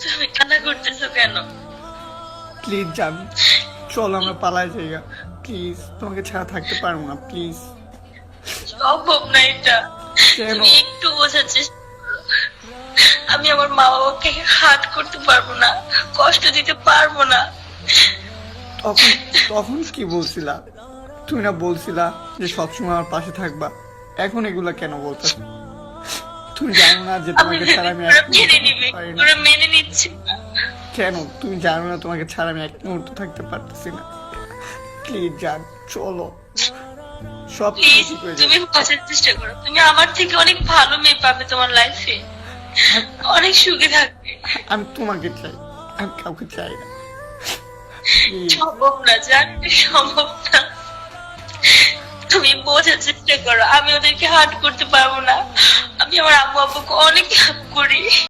তুমি কান্না করতেছো কেন? প্লিজ জান, চলো আমরা পালাই জায়গা। প্লিজ, তোমাকে ছাড়া থাকতে পারবো না, প্লিজ। সম্ভব না এটা। কেন? তুমি একটু বোঝার চেষ্টা করো। আমি আমার মা বাবাকে হাত করতে পারবো না, কষ্ট দিতে পারবো না। তখন তখন কি বলছিলা? তুমি না বলছিলা যে সবসময় আমার পাশে থাকবা? এখন এগুলা কেন বলতেছ? তুমি জানো না যে আমি তোমাকে ছাড়া আমি ভেবে এক মেনে মুহূর্ত নিবে, থাকতে পারি না? ওরা মেনে নিচ্ছে না। কেন? তুমি জানো না তোমাকে ছাড়া আমি এক মুহূর্ত থাকতে পারতেছি না? প্লিজ জান, চলো, সব প্লিজ ঠিক হয়ে তুমি যাবে। বোঝার চেষ্টা করো। তুমি আমার থেকে অনেক ভালো মেয়ে পাবে তোমার লাইফে, অনেক সুখে থাকবে। আমি তোমাকে চাই, আমি কাউকে চাই না। Please, সম্ভব না জান, সম্ভব না। তুমি বোঝার চেষ্টা করো, আমি ওদেরকে হার্ট করতে পারবো না। আমি আমার আম্মু আব্বুকে অনেক লাভ করি।